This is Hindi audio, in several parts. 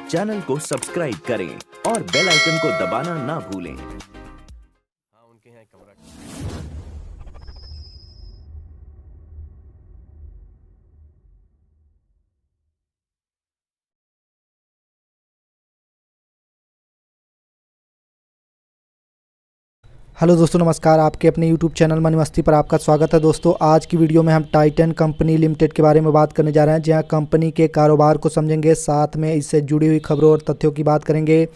चैनल को सब्सक्राइब करें और बेल आइकन को दबाना ना भूलें। हाँ, उनके यहाँ एक कमरा। हेलो दोस्तों, नमस्कार। आपके अपने यूट्यूब चैनल मनी मस्ती पर आपका स्वागत है। दोस्तों, आज की वीडियो में हम टाइटन कंपनी लिमिटेड के बारे में बात करने जा रहे हैं, जहां कंपनी के कारोबार को समझेंगे, साथ में इससे जुड़ी हुई खबरों और तथ्यों की बात करेंगे,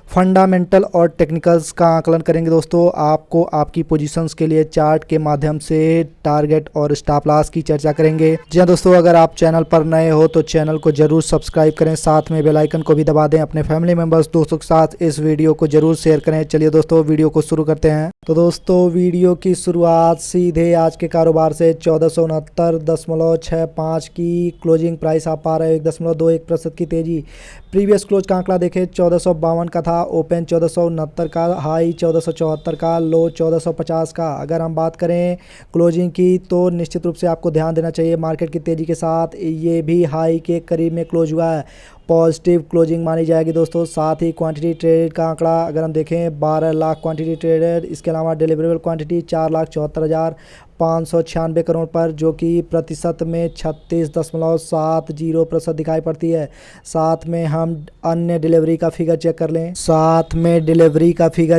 फंडामेंटल और टेक्निकल्स का आकलन करेंगे। दोस्तों, आपको आपकी पोजीशंस के लिए चार्ट के माध्यम से टारगेट और स्टॉप लॉस की चर्चा करेंगे। जी हाँ दोस्तों, अगर आप चैनल पर नए हो तो चैनल को जरूर सब्सक्राइब करें, साथ में बेल आइकन को भी दबा दें। अपने फैमिली मेंबर्स, दोस्तों के साथ इस वीडियो को जरूर शेयर करें। चलिए दोस्तों, वीडियो को शुरू करते हैं। तो दोस्तों, वीडियो की शुरुआत सीधे आज के कारोबार से 1469.65 की क्लोजिंग प्राइस आप पा रहे हो, 1.21% की तेजी। प्रीवियस क्लोज का आंकड़ा देखें 1452 का था, ओपन 1469 का, हाई 1474 का, लो 1450 का। अगर हम बात करें क्लोजिंग की तो निश्चित रूप से आपको ध्यान देना चाहिए, मार्केट की तेज़ी के साथ ये भी हाई के करीब में क्लोज हुआ है, पॉजिटिव क्लोजिंग मानी जाएगी दोस्तों। साथ ही क्वांटिटी ट्रेडेड का आंकड़ा अगर हम देखें 12 लाख क्वांटिटी ट्रेडेड, इसके अलावा डिलीवरेबल क्वांटिटी 4,74,596 करोड़ पर, जो कि प्रतिशत में 36.70% दिखाई पड़ती है। साथ में हम अन्य डिलीवरी का फिगर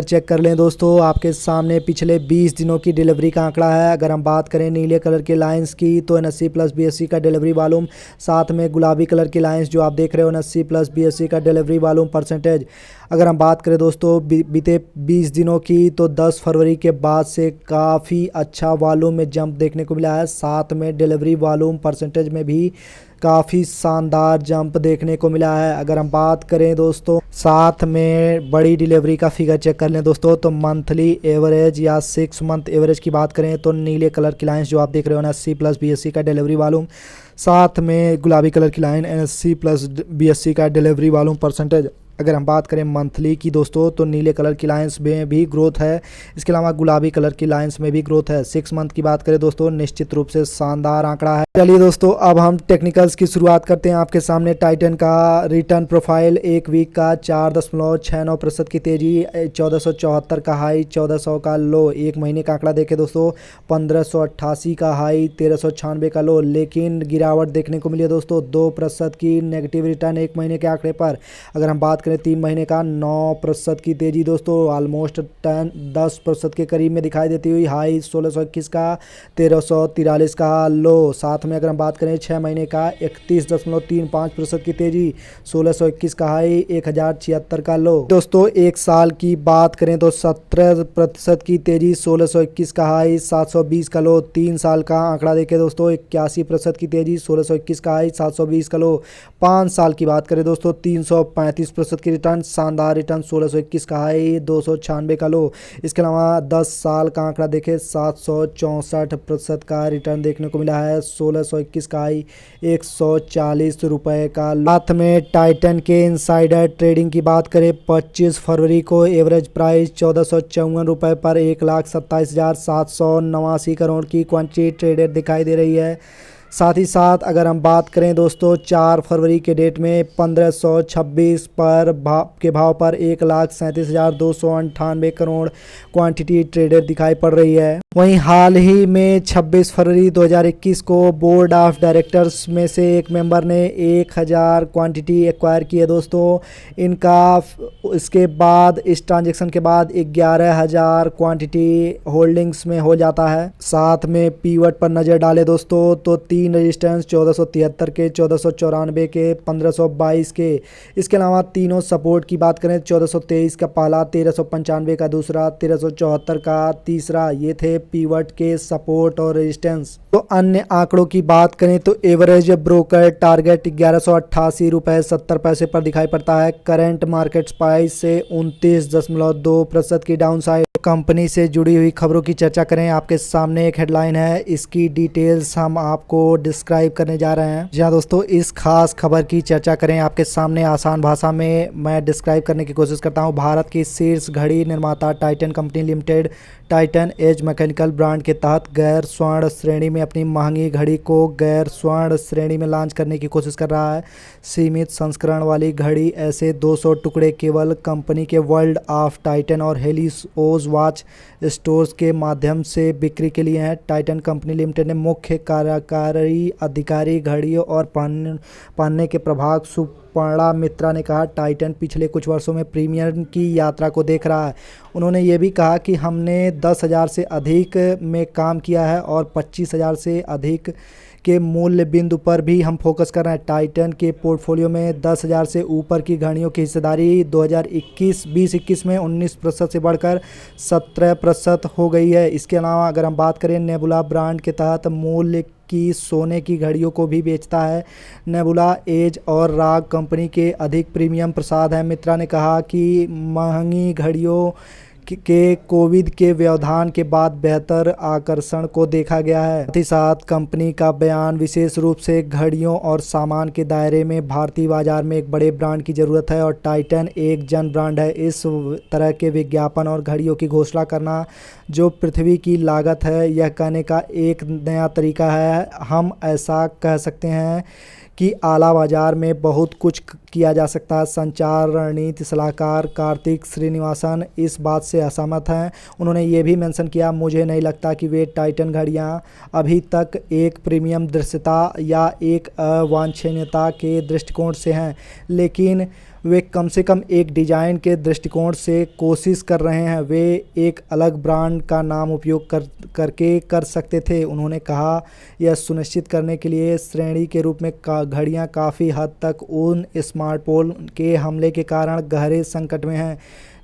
चेक कर लें दोस्तों, आपके सामने पिछले 20 दिनों की डिलीवरी का आंकड़ा है। अगर हम बात करें नीले कलर के लाइंस की तो NSE प्लस BSE का डिलीवरी वॉल्यूम, साथ में गुलाबी कलर की लाइंस जो आप देख रहे हो NSE प्लस BSE का डिलीवरी वॉल्यूम परसेंटेज। अगर हम बात करें दोस्तों बीते 20 दिनों की तो 10 फरवरी के बाद से काफ़ी अच्छा वॉल्यूम में जंप देखने को मिला है। साथ में डिलीवरी वॉल्यूम परसेंटेज में भी काफ़ी शानदार जंप देखने को मिला है। अगर हम बात करें दोस्तों साथ में बड़ी डिलीवरी का फिगर चेक कर लें दोस्तों, तो मंथली एवरेज या 6 मंथ एवरेज की बात करें तो नीले कलर की लाइंस जो आप देख रहे हो NSE प्लस BSE का डिलीवरी वॉल्यूम, साथ में गुलाबी कलर की लाइन NSE प्लस BSE का डिलीवरी वॉल्यूम परसेंटेज। अगर हम बात करें मंथली की दोस्तों तो नीले कलर की लाइंस में भी ग्रोथ है, इसके अलावा गुलाबी कलर की लाइंस में भी ग्रोथ है। 6 मंथ की बात करें दोस्तों, निश्चित रूप से शानदार आंकड़ा है। चलिए दोस्तों, अब हम टेक्निकल्स की शुरुआत करते हैं। आपके सामने टाइटन का रिटर्न प्रोफाइल एक वीक का 4.69% की तेजी, 1474 का हाई, 1400 का लो। एक महीने का आंकड़ा देखें दोस्तों 1588 का हाई, 1396 का लो, लेकिन गिरावट देखने को मिली है दोस्तों 2% की नेगेटिव रिटर्न एक महीने के आंकड़े पर। अगर हम बात करें 3 महीने का 9% की तेजी दोस्तों, ऑलमोस्ट 10% के करीब में दिखाई देती हुई, हाई 1621 का, 1343 का लो। साथ में अगर हम बात करें 6 महीने का 31.35% की तेजी, 1621 का हाई, 1076 का लो। दोस्तों एक साल की बात करें तो 17% की तेजी, 1621 का हाई, 720 का लो। 3 साल का आंकड़ा देखें दोस्तों 81% की तेजी, 1621 का हाई, 720 का लो। 5 साल की बात करें दोस्तों 335% की रिटर्न, शानदार रिटर्न, 1621 का हाई, 296 का लो। इसके अलावा 10 साल का आंकड़ा देखें 764% का रिटर्न देखने को मिला है, 1621 का हाई, 140 रुपये का। साथ में टाइटन के इनसाइडर ट्रेडिंग की बात करें 25 फरवरी को एवरेज प्राइस 1454 रुपये पर 1,27,789 करोड़ की क्वांटिटी ट्रेडेड दिखाई दे रही है। साथ ही साथ अगर हम बात करें दोस्तों 4 फरवरी के डेट में 1526 पर भाव पर 1,37,298 करोड़ क्वांटिटी ट्रेडेड दिखाई पड़ रही है। वहीं हाल ही में 26 फरवरी 2021 को बोर्ड ऑफ डायरेक्टर्स में से एक मेंबर ने 1000 क्वांटिटी एक्वायर की है दोस्तों। इनका इसके बाद इस ट्रांजेक्शन के बाद 11,000 क्वांटिटी होल्डिंग्स में हो जाता है। साथ में पीवट पर नज़र डालें दोस्तों तो 3 रजिस्टेंस 1473 के, 1494 के, 1522 के। इसके अलावा तीनों सपोर्ट की बात करें 1423 का पहला, 1395 का दूसरा, 1374 का तीसरा, ये थे पीवट के सपोर्ट और रेजिस्टेंस। तो अन्य आंकड़ों की बात करें तो एवरेज ब्रोकर टारगेट 1188 रुपये 70 पैसे पर दिखाई पड़ता है। करंट मार्केट प्राइस से 29.2% की डाउन साइड। कंपनी से जुड़ी हुई खबरों की चर्चा करें, आपके सामने एक हेडलाइन है, इसकी डिटेल्स हम आपको डिस्क्राइब करने जा रहे हैं। जी हाँ दोस्तों, इस खास खबर की चर्चा करें, आपके सामने आसान भाषा में मैं डिस्क्राइब करने की कोशिश करता हूँ। भारत की शीर्ष घड़ी निर्माता Titan company limited Titan Edge mechanical brand के तहत गैर स्वर्ण श्रेणी में अपनी महंगी घड़ी को गैर स्वर्ण श्रेणी में लॉन्च करने की कोशिश कर रहा है। सीमित संस्करण वाली घड़ी, ऐसे 200 टुकड़े केवल कंपनी के वर्ल्ड ऑफ टाइटन और हेलिओस वॉच स्टोर्स के माध्यम से बिक्री के लिए हैं। टाइटन कंपनी लिमिटेड ने मुख्य कार्यकारी अधिकारी घड़ियों और पहनने के प्रभाग सुपर्णा मित्रा ने कहा, टाइटन पिछले कुछ वर्षों में प्रीमियम की यात्रा को देख रहा है। उन्होंने ये भी कहा कि हमने 10,000 से अधिक में काम किया है और 25,000 से अधिक के मूल्य बिंदु पर भी हम फोकस कर रहे हैं। टाइटन के पोर्टफोलियो में 10,000 से ऊपर की घड़ियों की हिस्सेदारी 2021 में 19% से बढ़कर 17% हो गई है। इसके अलावा अगर हम बात करें, नेबुला ब्रांड के तहत मूल्य की सोने की घड़ियों को भी बेचता है। नेबुला, एज और राग कंपनी के अधिक प्रीमियम प्रसाद हैं। मित्रा ने कहा कि महंगी घड़ियों के कोविड के व्यवधान के बाद बेहतर आकर्षण को देखा गया है। साथ ही साथ कंपनी का बयान विशेष रूप से घड़ियों और सामान के दायरे में भारतीय बाजार में एक बड़े ब्रांड की ज़रूरत है और टाइटन एक जन ब्रांड है। इस तरह के विज्ञापन और घड़ियों की घोषणा करना जो पृथ्वी की लागत है, यह कहने का एक नया तरीका है। हम ऐसा कह सकते हैं कि आला बाजार में बहुत कुछ किया जा सकता है। संचार रणनीति सलाहकार कार्तिक श्रीनिवासन इस बात से असहमत हैं। उन्होंने ये भी मेंशन किया, मुझे नहीं लगता कि वे टाइटन घड़ियाँ अभी तक एक प्रीमियम दृश्यता या एक अवांछनीयता के दृष्टिकोण से हैं, लेकिन वे कम से कम एक डिज़ाइन के दृष्टिकोण से कोशिश कर रहे हैं। वे एक अलग ब्रांड का नाम उपयोग करके कर सकते थे। उन्होंने कहा, यह सुनिश्चित करने के लिए श्रेणी के रूप में घड़ियाँ काफ़ी हद तक उन स्मार्टफोन के हमले के कारण गहरे संकट में हैं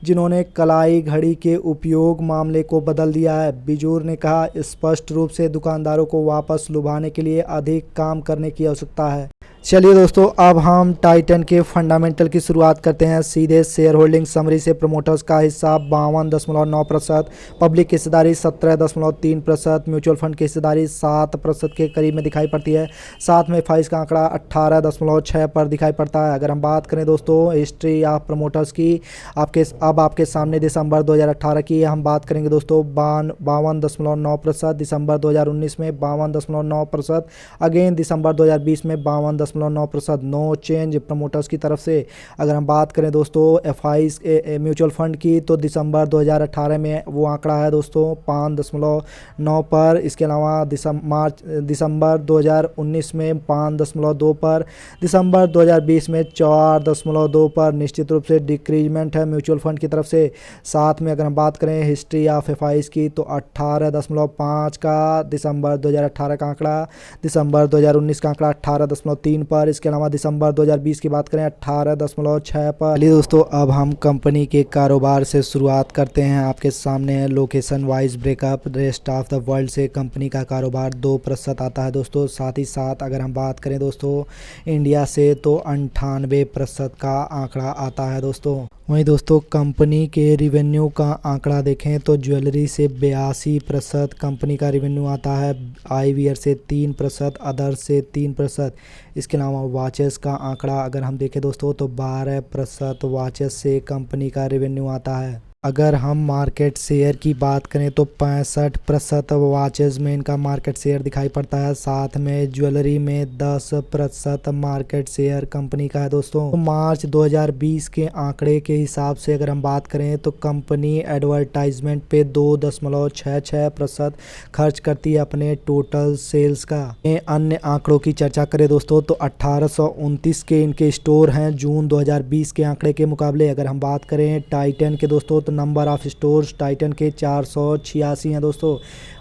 जिन्होंने कलाई घड़ी के उपयोग मामले को बदल दिया है। बिजूर ने कहा, स्पष्ट रूप से दुकानदारों को वापस लुभाने के लिए अधिक काम करने की आवश्यकता है। चलिए दोस्तों, अब हम टाइटन के फंडामेंटल की शुरुआत करते हैं। सीधे शेयर होल्डिंग समरी से प्रमोटर्स का हिस्सा 52.9%, पब्लिक की हिस्सेदारी 17.3%, म्यूचुअल फंड की हिस्सेदारी 7% के करीब में दिखाई पड़ती है। साथ में फाइज का आंकड़ा 18.6 पर दिखाई पड़ता है। अगर हम बात करें दोस्तों हिस्ट्री ऑफ प्रमोटर्स की, आपके सामने दिसंबर 2018 की हम बात करेंगे दोस्तों। 52.9%, दिसंबर 2019 में 52.9%, अगेन दिसंबर 2020 में 52.9%, नो चेंज प्रमोटर्स की तरफ से। अगर हम बात करें दोस्तों एफआईज म्यूचुअल फंड की, तो दिसंबर 2018 में वो आंकड़ा है दोस्तों 5.9 पर। इसके अलावा दिसंबर 2019 में 5.2 पर, दिसंबर 2020 में 4.2 पर। निश्चित रूप से डिक्रीजमेंट है म्यूचुअल फंड की तरफ से। साथ में अगर हम बात करें हिस्ट्री ऑफ एफआईज की, तो 18.5 का दिसंबर 2018 का आंकड़ा, दिसंबर 2019 का आंकड़ा 18.3 पर। इसके अलावा दिसंबर 2020 की बात करें 18.6 पर। चलिए दोस्तों, अब हम कंपनी के कारोबार से शुरुआत करते हैं। आपके सामने है location wise breakup. Rest of the world से कंपनी का कारोबार 2% आता है दोस्तों। साथ ही साथ अगर हम बात करें दोस्तों इंडिया से, तो 98% का आंकड़ा आता है दोस्तों। वहीं दोस्तों कंपनी के रिवेन्यू का आंकड़ा देखें तो ज्वेलरी से 82% कंपनी का रिवेन्यू आता है, आईवीआर से 3%, अदर से 3%। इसके अलावा वॉचेस का आंकड़ा अगर हम देखें दोस्तों, तो 12% वॉचेस से कंपनी का रिवेन्यू आता है। अगर हम मार्केट शेयर की बात करें तो 65% वॉचेस में इनका मार्केट शेयर दिखाई पड़ता है। साथ में ज्वेलरी में 10% मार्केट शेयर कंपनी का है दोस्तों। तो मार्च 2020 के आंकड़े के हिसाब से अगर हम बात करें तो कंपनी एडवर्टाइजमेंट पे 2.66% खर्च करती है अपने टोटल सेल्स का। अन्य आंकड़ों की चर्चा करें दोस्तों, तो 1829 के इनके स्टोर हैं जून 2020 के आंकड़े के मुकाबले। अगर हम बात करें टाइटन के दोस्तों, तो नंबर ऑफ स्टोर्स टाइटन के 486 हैं दोस्तों।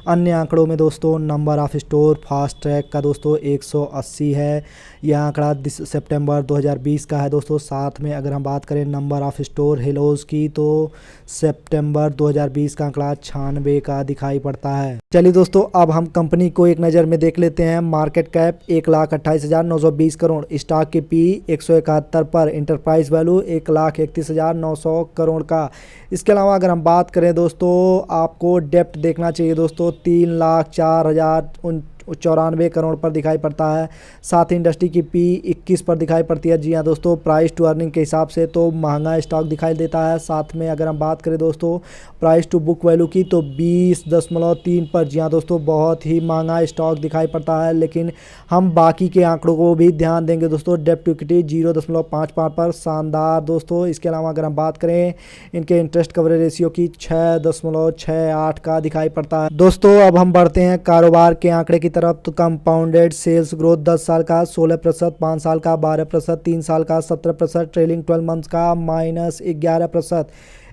अन्य आंकड़ों में दोस्तों number of store fast track का दोस्तों 180 है। यह आंकड़ा सितंबर 2020 का है दोस्तों। साथ में अगर हम बात करें नंबर ऑफ स्टोर हेलोज की तो सितंबर 2020 का आंकड़ा 96 का दिखाई पड़ता है। चलिए दोस्तों, अब हम कंपनी को एक नज़र में देख लेते हैं। मार्केट कैप 1,28,920 करोड़, स्टॉक की पी 171 पर, इंटरप्राइज वैल्यू 1,31,900 करोड़ का। इसके अलावा अगर हम बात करें दोस्तों, आपको डेप्ट देखना चाहिए दोस्तों, 3,04,094 करोड़ पर दिखाई पड़ता है। साथ ही इंडस्ट्री की पी 21 पर दिखाई पड़ती है। जी हाँ दोस्तों, प्राइस टू अर्निंग के हिसाब से तो महंगा स्टॉक दिखाई देता है। साथ में अगर हम बात करें दोस्तों प्राइस टू बुक वैल्यू की तो 20.3 पर। जी हाँ दोस्तों, बहुत ही महंगा स्टॉक दिखाई पड़ता है। लेकिन हम बाकी के आंकड़ों को भी ध्यान देंगे दोस्तों। डेप्ट टू इक्विटी 0.55 पर, शानदार दोस्तों। इसके अलावा अगर हम बात करें इनके इंटरेस्ट कवरेज रेशियो की 6.68 का दिखाई पड़ता है। दोस्तों अब हम बढ़ते हैं कारोबार के आंकड़े की तरफ। तो कंपाउंडेड सेल्स ग्रोथ 10 साल का 16%, 5 साल का 12%, 3 साल का 17%, ट्रेलिंग 12 मंथ्स का -11%।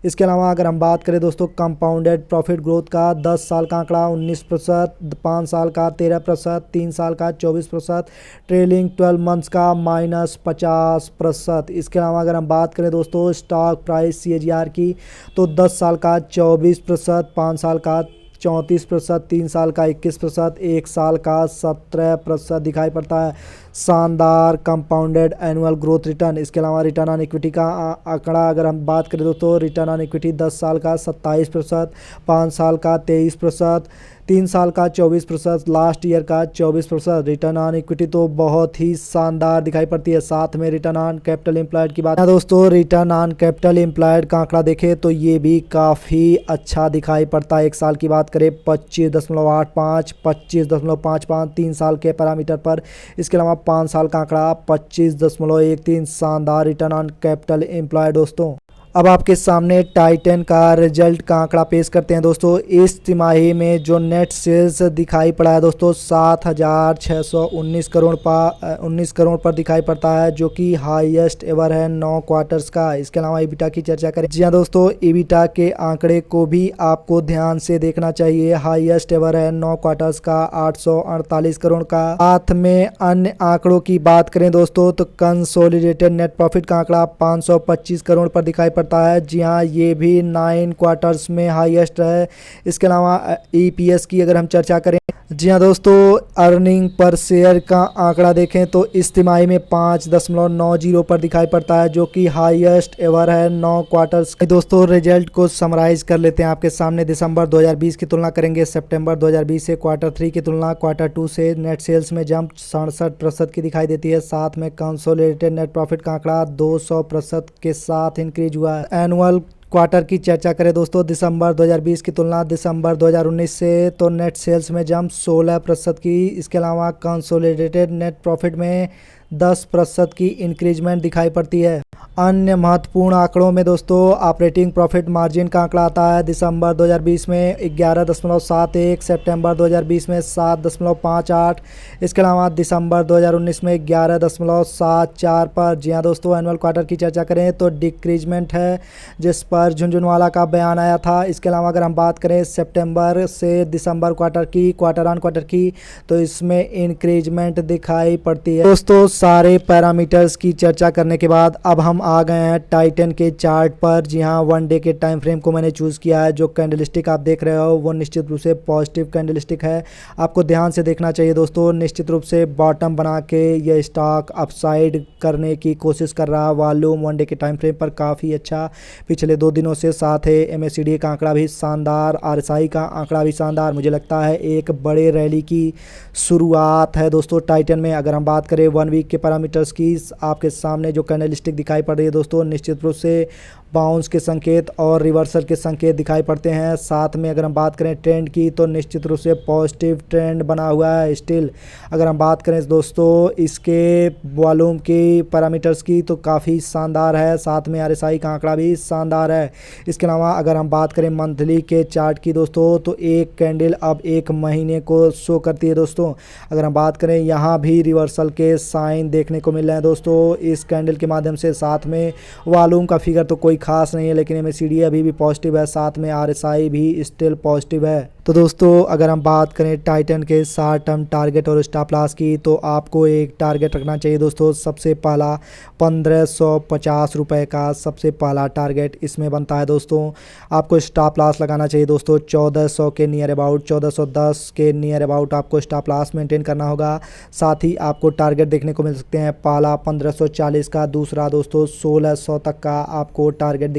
इसके अलावा अगर हम बात करें दोस्तों कंपाउंडेड प्रॉफिट ग्रोथ का 10 साल का आंकड़ा 19%, 5 साल का 13%, 3 साल का 24%, ट्रेलिंग 12 मंथ्स का -50%। इसके अलावा अगर हम बात करें दोस्तों स्टॉक प्राइस CAGR की तो 10 साल का 24%, 5 साल का 34%, 3 साल का 21%, 1 साल का 17% दिखाई पड़ता है। शानदार कंपाउंडेड एनुअल ग्रोथ रिटर्न। इसके अलावा रिटर्न ऑन इक्विटी का आंकड़ा अगर हम बात करें दोस्तों, रिटर्न ऑन इक्विटी 10 साल का 27%, 5 साल का 23%, 3 साल का 24%, लास्ट ईयर का 24%। रिटर्न ऑन इक्विटी तो बहुत ही शानदार दिखाई पड़ती है। साथ में रिटर्न ऑन कैपिटल एम्प्लॉयड की बात है दोस्तों, रिटर्न ऑन कैपिटल एम्प्लॉयड का आंकड़ा देखें तो ये भी काफ़ी अच्छा दिखाई पड़ता है। 1 साल की बात करें 25.85, 25.55, 3 साल के पैरामीटर पर। इसके अलावा 5 साल का आंकड़ा 25.13, शानदार रिटर्न ऑन कैपिटल एम्प्लॉयड दोस्तों। अब आपके सामने टाइटन का रिजल्ट का आंकड़ा पेश करते हैं दोस्तों। इस तिमाही में जो नेट सेल्स दिखाई पड़ा है दोस्तों 7,619 करोड़ 19 करोड़ पर दिखाई पड़ता है, जो कि हाईएस्ट एवर है 9 क्वार्टर्स का। इसके अलावा ईबिटा की चर्चा करें। जी हाँ दोस्तों, ईबिटा के आंकड़े को भी आपको ध्यान से देखना चाहिए। हाईएस्ट एवर है 9 क्वार्टर्स का 848 करोड़ का। साथ में अन्य आंकड़ों की बात करें दोस्तों तो कंसोलिडेटेड नेट प्रॉफिट का आंकड़ा 525 करोड़ पर दिखाई पड़ता है। जी हाँ, ये भी 9 क्वार्टर्स में हाईएस्ट है। इसके अलावा EPS की अगर हम चर्चा करें, जी हाँ दोस्तों, अर्निंग पर शेयर का आंकड़ा देखें तो इस तिमाही में 5.90 पर दिखाई पड़ता है, जो कि हाईएस्ट एवर है 9 क्वार्टर्स। दोस्तों रिजल्ट को समराइज कर लेते हैं आपके सामने। दिसंबर 2020 की तुलना करेंगे सितंबर 2020 से। Q3 की तुलना Q2 से नेट सेल्स में जंप 67% की दिखाई देती है। साथ में कंसोलिडेटेड नेट प्रॉफिट का आंकड़ा 200% के साथ इंक्रीज हुआ है। एनुअल क्वार्टर की चर्चा करें दोस्तों, दिसंबर 2020 की तुलना दिसंबर 2019 से तो नेट सेल्स में जंप 16% की। इसके अलावा कंसोलिडेटेड नेट प्रॉफिट में 10% की इंक्रीजमेंट दिखाई पड़ती है। अन्य महत्वपूर्ण आंकड़ों में दोस्तों ऑपरेटिंग प्रॉफिट मार्जिन का आंकड़ा आता है। दिसंबर 2020 में 11.71, सितंबर 2020 में 7.58। इसके अलावा दिसंबर 2019 में 11.74 पर। जी हाँ दोस्तों, एनुअल क्वार्टर की चर्चा करें तो डिक्रीजमेंट है, जिस पर झुनझुनवाला का बयान आया था। इसके अलावा अगर हम बात करें सितंबर से दिसंबर क्वार्टर की, क्वार्टर ऑन क्वार्टर की, तो इसमें इंक्रीजमेंट दिखाई पड़ती है। दोस्तों सारे पैरामीटर्स की चर्चा करने के बाद अब हम आ गए हैं टाइटन के चार्ट पर। जी हाँ, 1 डे के टाइम फ्रेम को मैंने चूज़ किया है। जो कैंडलस्टिक आप देख रहे हो वो निश्चित रूप से पॉजिटिव कैंडलस्टिक है। आपको ध्यान से देखना चाहिए दोस्तों। निश्चित रूप से बॉटम बना के ये स्टॉक अपसाइड करने की कोशिश कर रहा है। वॉल्यूम 1 डे के टाइम फ्रेम पर काफ़ी अच्छा पिछले 2 दिनों से। साथ है MACD का आंकड़ा भी शानदार, RSI का आंकड़ा भी शानदार। मुझे लगता है एक बड़े रैली की शुरुआत है दोस्तों टाइटन में। अगर हम बात करें 1 वीक के पैरामीटर्स की, आपके सामने जो कैंडलस्टिक दिखाई पड़ रही है दोस्तों, निश्चित रूप से बाउंस के संकेत और रिवर्सल के संकेत दिखाई पड़ते हैं। साथ में अगर हम बात करें ट्रेंड की तो निश्चित रूप से पॉजिटिव ट्रेंड बना हुआ है स्टिल। अगर हम बात करें दोस्तों इसके वॉल्यूम की पैरामीटर्स की तो काफ़ी शानदार है। साथ में RSI का आंकड़ा भी शानदार है। इसके अलावा अगर हम बात करें मंथली के चार्ट की दोस्तों तो एक कैंडल अब 1 महीने को शो करती है दोस्तों। अगर हम बात करें यहाँ भी रिवर्सल के साइन देखने को मिल रहे हैं दोस्तों इस कैंडल के माध्यम से। साथ साथ में वॉल्यूम का फिगर तो कोई खास नहीं है, लेकिन MACD अभी भी पॉजिटिव है, साथ में RSI भी स्टिल पॉजिटिव है। तो दोस्तों अगर हम बात करें टाइटन के शॉर्ट टर्म टारगेट और स्टॉप लॉस की, तो आपको एक टारगेट रखना चाहिए दोस्तों। सबसे पहला 1550 रुपये का सबसे पहला टारगेट इसमें बनता है दोस्तों। आपको स्टॉप लॉस लगाना चाहिए दोस्तों 1400 के नियर अबाउट, 1410 के नियर अबाउट आपको स्टॉप लॉस मेंटेन करना होगा। साथ ही आपको टारगेट देखने को मिल सकते हैं, पहला 1540 का, दूसरा दोस्तों 1600 तक का आपको टारगेट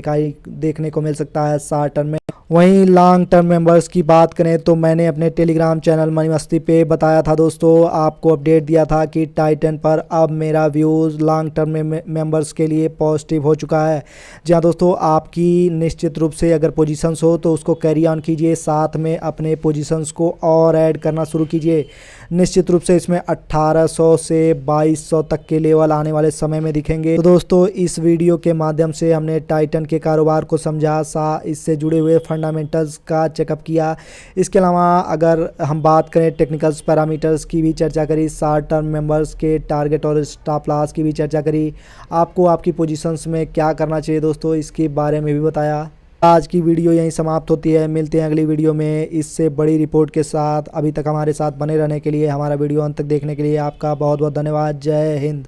देखने को मिल सकता है शॉर्ट टर्म में। वहीं लॉन्ग टर्म मेंबर्स की बात करें तो मैंने अपने टेलीग्राम चैनल मनी मस्ती पे बताया था दोस्तों, आपको अपडेट दिया था कि टाइटन पर अब मेरा व्यूज़ लॉन्ग टर्म मेंबर्स के लिए पॉजिटिव हो चुका है। जहां दोस्तों आपकी निश्चित रूप से अगर पोजीशंस हो तो उसको कैरी ऑन कीजिए, साथ में अपने पोजीशंस को और ऐड करना शुरू कीजिए। निश्चित रूप से इसमें 1800 से 2200 तक के लेवल आने वाले समय में दिखेंगे। तो दोस्तों इस वीडियो के माध्यम से हमने टाइटन के कारोबार को समझा, इससे जुड़े हुए फंडामेंटल्स का चेकअप किया। इसके अलावा अगर हम बात करें टेक्निकल्स पैरामीटर्स की भी चर्चा करी, शॉर्ट टर्म मेंबर्स के टारगेट और स्टॉप लॉस की भी चर्चा करी, आपको आपकी पोजीशंस में क्या करना चाहिए दोस्तों इसके बारे में भी बताया। आज की वीडियो यहीं समाप्त होती है, मिलते हैं अगली वीडियो में इससे बड़ी रिपोर्ट के साथ। अभी तक हमारे साथ बने रहने के लिए, हमारा वीडियो अंत तक देखने के लिए आपका बहुत बहुत धन्यवाद। जय हिंद।